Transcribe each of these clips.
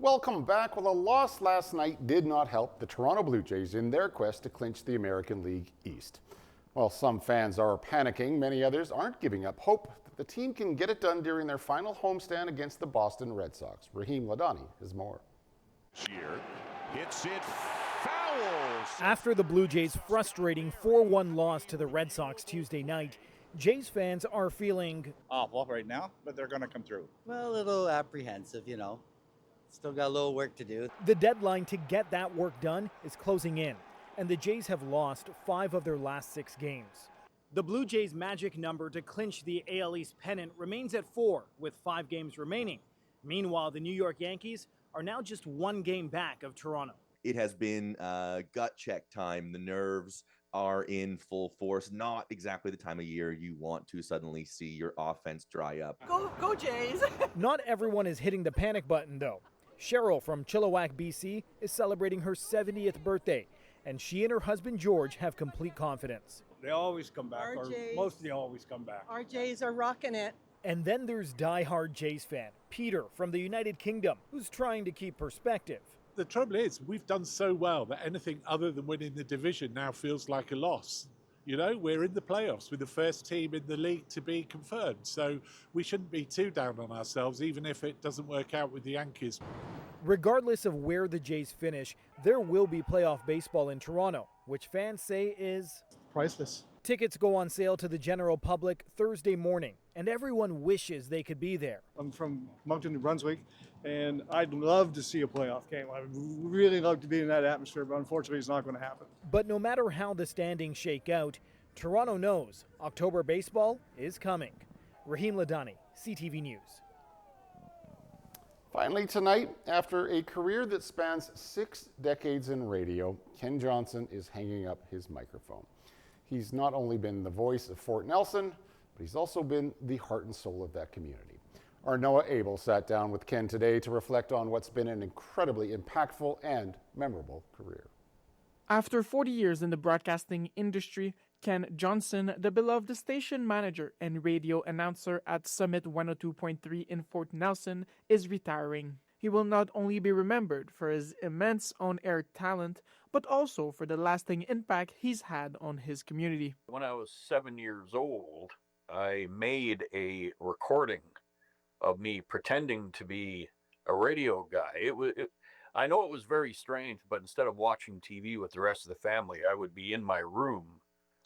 Welcome back. Well, a loss last night did not help the Toronto Blue Jays in their quest to clinch the American League East. While some fans are panicking, many others aren't giving up hope that the team can get it done during their final homestand against the Boston Red Sox. Raheem Ladani has more. Shear hits it, fouls. After the Blue Jays' frustrating 4-1 loss to the Red Sox Tuesday night, Jays fans are feeling awful right now, but they're going to come through. Well, a little apprehensive, Still got a little work to do. The deadline to get that work done is closing in, and the Jays have lost 5 of their last 6 games. The Blue Jays' magic number to clinch the AL East pennant remains at 4, with 5 games remaining. Meanwhile, the New York Yankees are now just 1 game back of Toronto. It has been gut check time. The nerves are in full force. Not exactly the time of year you want to suddenly see your offense dry up. Go Jays! Not everyone is hitting the panic button, though. Cheryl from Chilliwack, BC, is celebrating her 70th birthday, and she and her husband George have complete confidence. They always come back, or mostly always come back. Our Jays are rocking it. And then there's die-hard Jays fan, Peter from the United Kingdom, who's trying to keep perspective. The trouble is, we've done so well that anything other than winning the division now feels like a loss. We're in the playoffs with the first team in the league to be confirmed. So we shouldn't be too down on ourselves, even if it doesn't work out with the Yankees. Regardless of where the Jays finish, there will be playoff baseball in Toronto, which fans say is priceless. Tickets go on sale to the general public Thursday morning, and everyone wishes they could be there. I'm from Moncton, New Brunswick, and I'd love to see a playoff game. I'd really love to be in that atmosphere, but unfortunately it's not going to happen. But no matter how the standings shake out, Toronto knows October baseball is coming. Raheem Ladani, CTV News. Finally tonight, after a career that spans 6 decades in radio, Ken Johnson is hanging up his microphone. He's not only been the voice of Fort Nelson, but he's also been the heart and soul of that community. Our Noah Abel sat down with Ken today to reflect on what's been an incredibly impactful and memorable career. After 40 years in the broadcasting industry, Ken Johnson, the beloved station manager and radio announcer at Summit 102.3 in Fort Nelson, is retiring. He will not only be remembered for his immense on-air talent, but also for the lasting impact he's had on his community. When I was 7 years old, I made a recording of me pretending to be a radio guy. I know it was very strange, but instead of watching TV with the rest of the family, I would be in my room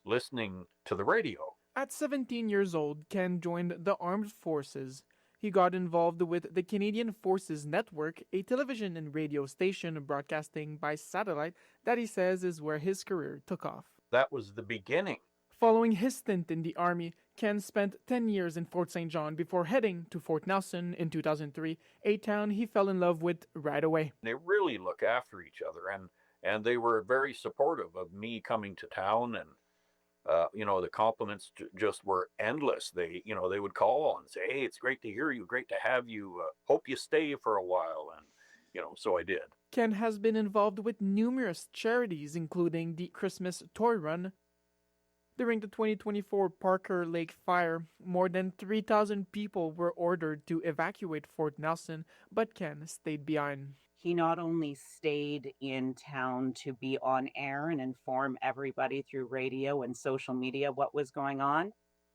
listening to the radio. At 17 years old, Ken joined the Armed Forces. He got involved with the Canadian Forces Network, a television and radio station broadcasting by satellite that he says is where his career took off. That was the beginning. Following his stint in the Army, Ken spent 10 years in Fort St. John before heading to Fort Nelson in 2003, a town he fell in love with right away. They really look after each other, and they were very supportive of me coming to town, and the compliments just were endless. They would call and say, "Hey, it's great to hear you, great to have you, hope you stay for a while," and so I did. Ken has been involved with numerous charities, including the Christmas Toy Run. During the 2024 Parker Lake fire, more than 3,000 people were ordered to evacuate Fort Nelson, but Ken stayed behind. He not only stayed in town to be on air and inform everybody through radio and social media what was going on,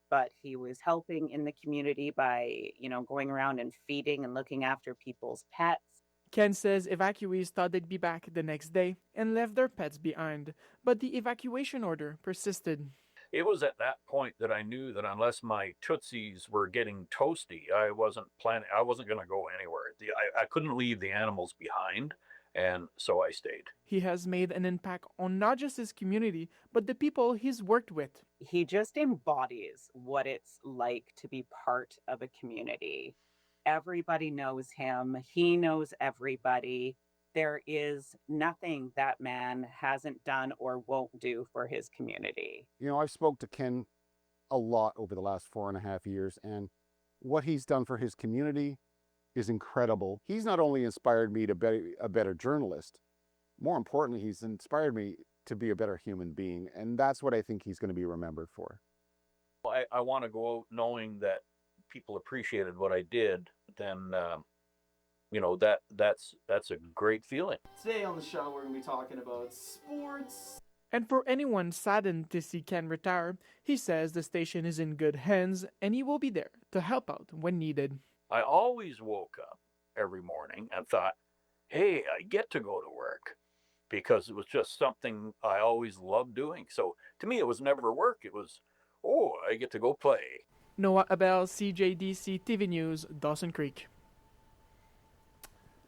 but he was helping in the community by, going around and feeding and looking after people's pets. Ken says evacuees thought they'd be back the next day and left their pets behind, but the evacuation order persisted. It was at that point that I knew that unless my Tootsies were getting toasty, I wasn't going to go anywhere. I couldn't leave the animals behind, and so I stayed. He has made an impact on not just his community, but the people he's worked with. He just embodies what it's like to be part of a community. Everybody knows him. He knows everybody. There is nothing that man hasn't done or won't do for his community. I've spoke to Ken a lot over the last 4.5 years, and what he's done for his community is incredible. He's not only inspired me to be a better journalist, more importantly, he's inspired me to be a better human being, and that's what I think he's going to be remembered for. I want to go out knowing that people appreciated what I did, then that's a great feeling. Today on the show, we're going to be talking about sports. And for anyone saddened to see Ken retire, he says the station is in good hands and he will be there to help out when needed. I always woke up every morning and thought, hey, I get to go to work, because it was just something I always loved doing. So to me, it was never work. It was, oh, I get to go play. Noah Abel, CJDC-TV News, Dawson Creek.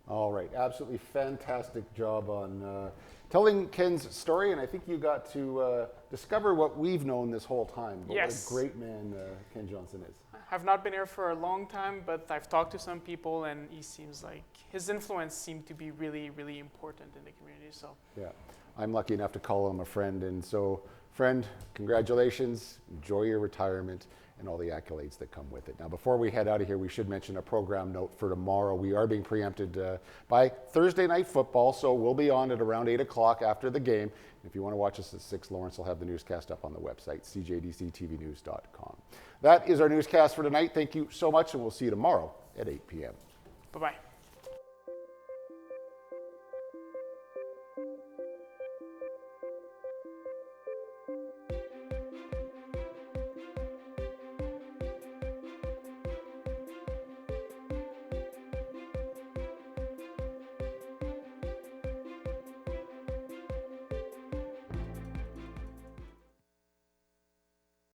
All right, absolutely fantastic job on telling Ken's story, and I think you got to discover what we've known this whole time, but Yes. what a great man Ken Johnson is. I've not been here for a long time, but I've talked to some people, and he seems like his influence seemed to be really, really important in the community. So Yeah, I'm lucky enough to call him a friend, and so, friend, congratulations, enjoy your retirement, and all the accolades that come with it. Now, before we head out of here, we should mention a program note for tomorrow. We are being preempted by Thursday Night Football, so we'll be on at around 8 o'clock after the game. If you want to watch us at 6, Lawrence will have the newscast up on the website, cjdctvnews.com. That is our newscast for tonight. Thank you so much, and we'll see you tomorrow at 8 p.m. bye-bye.